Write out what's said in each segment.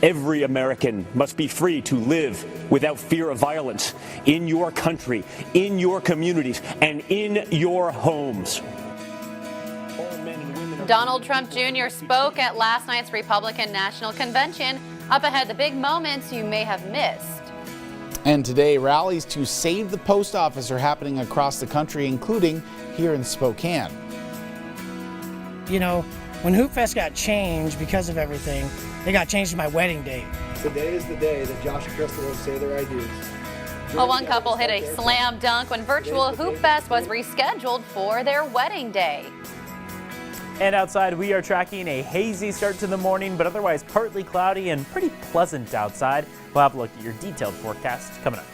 Every American must be free to live without fear of violence in your country, in your communities, and in your homes. Donald Trump Jr. spoke at last night's Republican National Convention. Up ahead, the big moments you may have missed. And today, rallies to save the post office are happening across the country, including here in Spokane. You know, when Hoop Fest got changed because of everything, they got changed to my wedding date. Today is the day that Josh and Crystal will say their ideas. Well, one couple hit a slam dunk when virtual Hoop Fest was rescheduled for their wedding day. And outside, we are tracking a hazy start to the morning, but otherwise partly cloudy and pretty pleasant outside. We'll have a look at your detailed forecast coming up.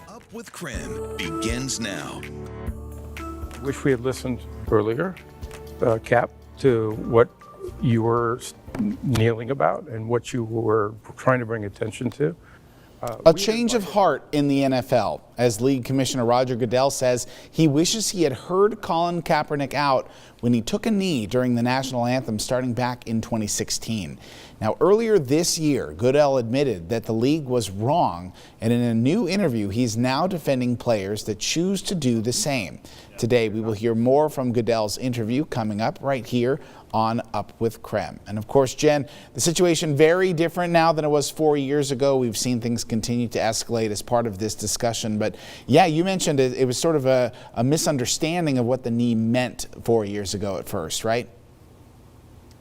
Up with KREM begins now. Wish we had listened earlier, Cap, to what you were kneeling about and what you were trying to bring attention to. A change of heart in the NFL, as League Commissioner Roger Goodell says he wishes he had heard Colin Kaepernick out when he took a knee during the national anthem starting back in 2016. Now, earlier this year, Goodell admitted that the league was wrong, and in a new interview, he's now defending players that choose to do the same. Today, we will hear more from Goodell's interview coming up right here on Up with KREM. And of course, Jen, the situation very different now than it was 4 years ago. We've seen things continue to escalate as part of this discussion. But yeah, you mentioned it was sort of a misunderstanding of what the knee meant 4 years ago at first, right?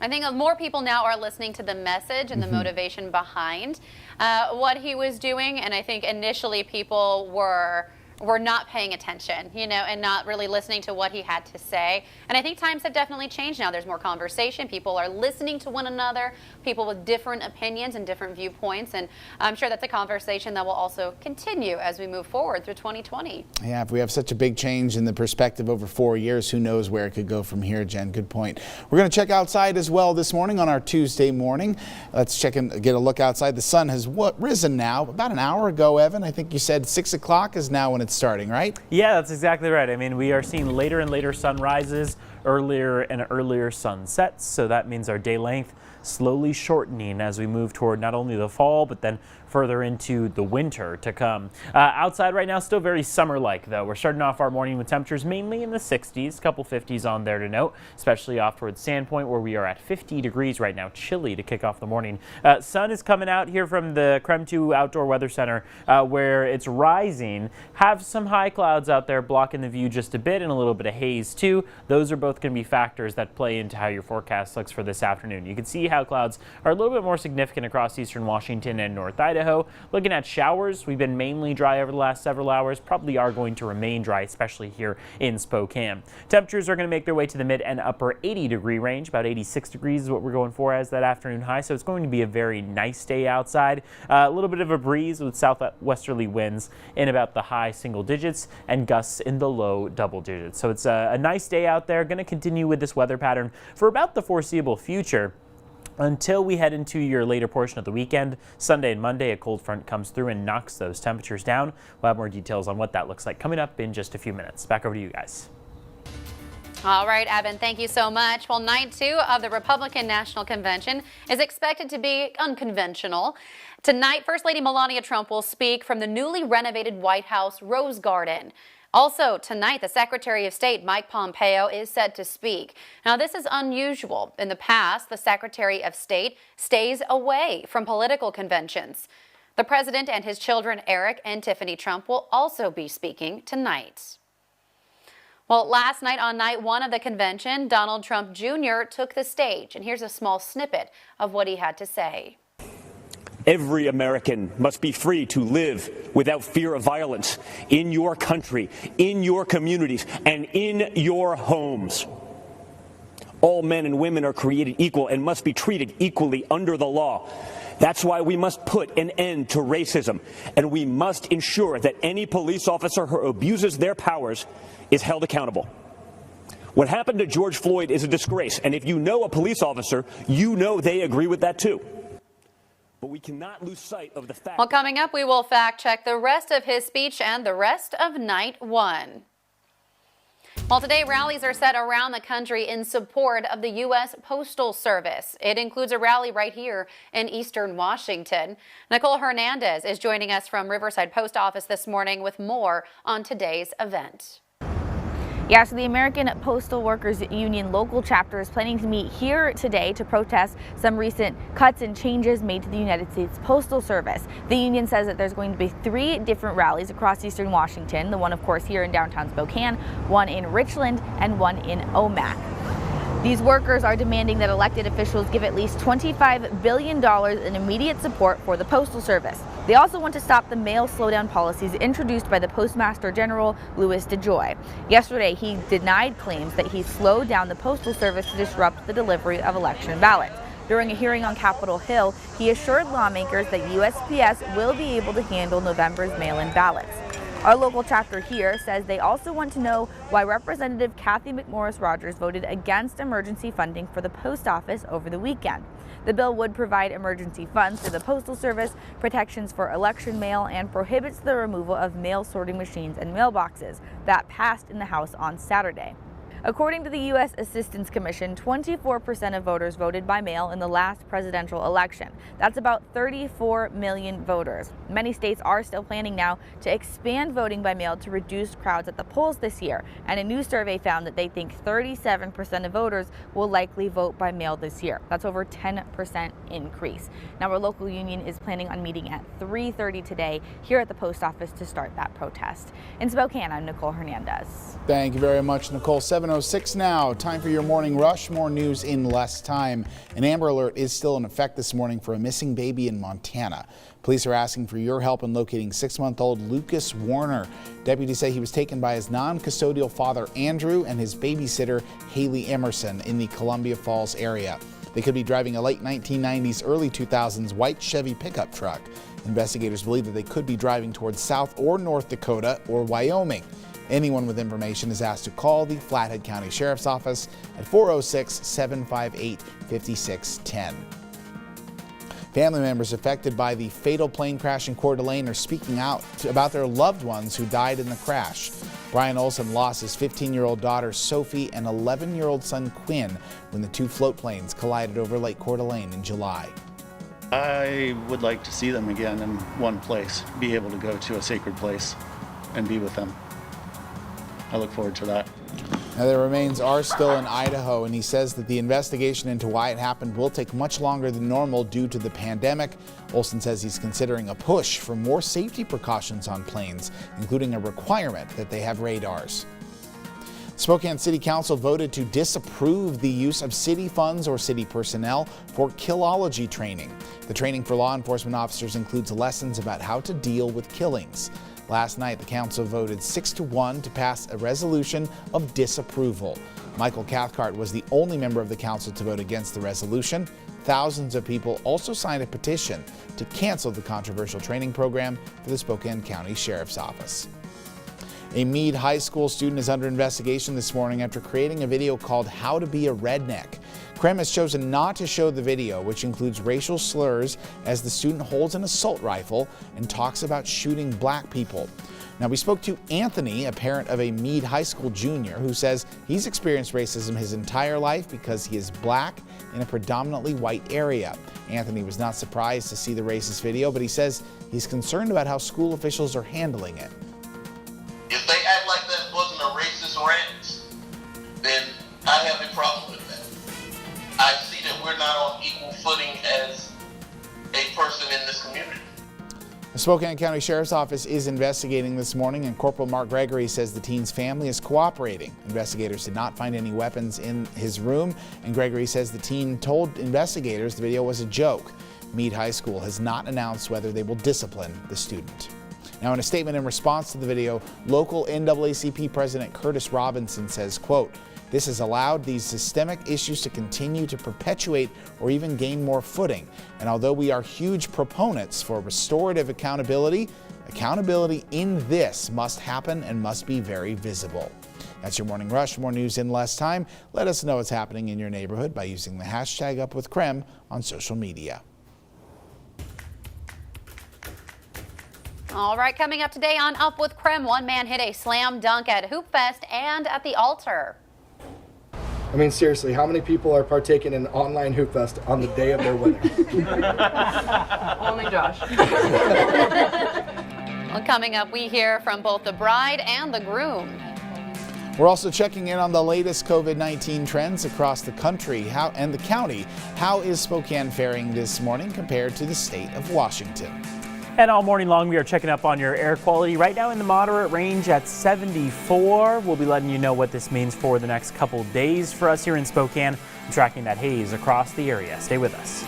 I think more people now are listening to the message and the motivation behind what he was doing. And I think initially people were not paying attention, you know, and not really listening to what he had to say. And I think times have definitely changed now. There's more conversation. People are listening to one another, people with different opinions and different viewpoints. And I'm sure that's a conversation that will also continue as we move forward through 2020. Yeah, if we have such a big change in the perspective over 4 years, who knows where it could go from here, Jen. Good point. We're going to check outside as well this morning on our Tuesday morning. Let's check and get a look outside. The sun has risen now about an hour ago, Evan. I think you said 6 o'clock is now when it's starting, right? Yeah, that's exactly right. I mean, we are seeing later and later sunrises, earlier and earlier sunsets, so that means our day length slowly shortening as we move toward not only the fall, but then further into the winter to come. Outside right now, still very summer-like, though. We're starting off our morning with temperatures mainly in the 60s, couple 50s on there to note, especially off towards Sandpoint, where we are at 50 degrees right now. Chilly to kick off the morning. Sun is coming out here from the KREM 2 Outdoor Weather Center, where it's rising. Have some high clouds out there blocking the view just a bit, and a little bit of haze, too. Those are both going to be factors that play into how your forecast looks for this afternoon. You can see how clouds are a little bit more significant across eastern Washington and North Idaho. Looking at showers, we've been mainly dry over the last several hours, probably are going to remain dry, especially here in Spokane. Temperatures are going to make their way to the mid and upper 80 degree range. About 86 degrees is what we're going for as that afternoon high, so it's going to be a very nice day outside. A little bit of a breeze with southwesterly winds in about the high single digits and gusts in the low double digits. So it's a nice day out there. Going to continue with this weather pattern for about the foreseeable future, until we head into your later portion of the weekend. Sunday and Monday, a cold front comes through and knocks those temperatures down. We'll have more details on what that looks like coming up in just a few minutes. Back over to you guys. All right, Evan, thank you so much. Well, night 2 of the Republican National Convention is expected to be unconventional. Tonight, First Lady Melania Trump will speak from the newly renovated White House Rose Garden. Also, tonight, the Secretary of State, Mike Pompeo, is set to speak. Now, this is unusual. In the past, the Secretary of State stays away from political conventions. The president and his children, Eric and Tiffany Trump, will also be speaking tonight. Well, last night on night 1 of the convention, Donald Trump Jr. took the stage, and here's a small snippet of what he had to say. Every American must be free to live without fear of violence in your country, in your communities, and in your homes. All men and women are created equal and must be treated equally under the law. That's why we must put an end to racism, and we must ensure that any police officer who abuses their powers is held accountable. What happened to George Floyd is a disgrace, and if you know a police officer, you know they agree with that too. But we cannot lose sight of the fact. Well, coming up, we will fact check the rest of his speech and the rest of night 1. Well, Well, today rallies are set around the country in support of the U.S. Postal Service. It includes a rally right here in Eastern Washington. Nicole Hernandez is joining us from Riverside Post Office this morning with more on today's event. Yeah, so the American Postal Workers Union local chapter is planning to meet here today to protest some recent cuts and changes made to the United States Postal Service. The union says that there's going to be 3 different rallies across Eastern Washington, the one of course here in downtown Spokane, one in Richland, and one in Omak. These workers are demanding that elected officials give at least $25 billion in immediate support for the Postal Service. They also want to stop the mail slowdown policies introduced by the Postmaster General, Louis DeJoy. Yesterday, he denied claims that he slowed down the Postal Service to disrupt the delivery of election ballots. During a hearing on Capitol Hill, he assured lawmakers that USPS will be able to handle November's mail-in ballots. Our local chapter here says they also want to know why Representative Kathy McMorris Rodgers voted against emergency funding for the post office over the weekend. The bill would provide emergency funds for the Postal Service, protections for election mail, and prohibits the removal of mail sorting machines and mailboxes. That passed in the House on Saturday. According to the U.S. Assistance Commission, 24% of voters voted by mail in the last presidential election. That's about 34 million voters. Many states are still planning now to expand voting by mail to reduce crowds at the polls this year. And a new survey found that they think 37% of voters will likely vote by mail this year. That's over 10% increase. Now, our local union is planning on meeting at 3:30 today here at the post office to start that protest. In Spokane, I'm Nicole Hernandez. Thank you very much, Nicole. 7:06 now. Time for your morning rush. More news in less time. An Amber Alert is still in effect this morning for a missing baby in Montana. Police are asking for your help in locating 6-month-old Lucas Warner. Deputies say he was taken by his non-custodial father, Andrew, and his babysitter, Haley Emerson, in the Columbia Falls area. They could be driving a late 1990s, early 2000s white Chevy pickup truck. Investigators believe that they could be driving towards South or North Dakota or Wyoming. Anyone with information is asked to call the Flathead County Sheriff's Office at 406-758-5610. Family members affected by the fatal plane crash in Coeur d'Alene are speaking out about their loved ones who died in the crash. Brian Olson lost his 15-year-old daughter Sophie and 11-year-old son Quinn when the 2 float planes collided over Lake Coeur d'Alene in July. I would like to see them again in one place, be able to go to a sacred place and be with them. I look forward to that. Now, their remains are still in Idaho, and he says that the investigation into why it happened will take much longer than normal due to the pandemic. Olson says he's considering a push for more safety precautions on planes, including a requirement that they have radars. Spokane City Council voted to disapprove the use of city funds or city personnel for killology training. The training for law enforcement officers includes lessons about how to deal with killings. Last night, the council voted 6-1 to pass a resolution of disapproval. Michael Cathcart was the only member of the council to vote against the resolution. Thousands of people also signed a petition to cancel the controversial training program for the Spokane County Sheriff's Office. A Meade High School student is under investigation this morning after creating a video called How to Be a Redneck. KREM has chosen not to show the video, which includes racial slurs as the student holds an assault rifle and talks about shooting black people. Now, we spoke to Anthony, a parent of a Meade High School junior, who says he's experienced racism his entire life because he is black in a predominantly white area. Anthony was not surprised to see the racist video, but he says he's concerned about how school officials are handling it. If they act like that wasn't a racist rant, then I have a problem with that. I see that we're not on equal footing as a person in this community. The Spokane County Sheriff's Office is investigating this morning, and Corporal Mark Gregory says the teen's family is cooperating. Investigators did not find any weapons in his room, and Gregory says the teen told investigators the video was a joke. Meade High School has not announced whether they will discipline the student. Now, in a statement in response to the video, local NAACP President Curtis Robinson says, quote, "This has allowed these systemic issues to continue to perpetuate or even gain more footing. And although we are huge proponents for restorative accountability, accountability in this must happen and must be very visible." That's your Morning Rush. More news in less time. Let us know what's happening in your neighborhood by using the hashtag #UpWithKREM on social media. All right, coming up today on Up with KREM, one man hit a slam dunk at Hoop Fest and at the altar. I mean, seriously, how many people are partaking in online Hoop Fest on the day of their wedding? Only Josh. Well, coming up, we hear from both the bride and the groom. We're also checking in on the latest COVID-19 trends across the country and the county. How is Spokane faring this morning compared to the state of Washington? And all morning long, we are checking up on your air quality right now in the moderate range at 74. We'll be letting you know what this means for the next couple days for us here in Spokane, tracking that haze across the area. Stay with us.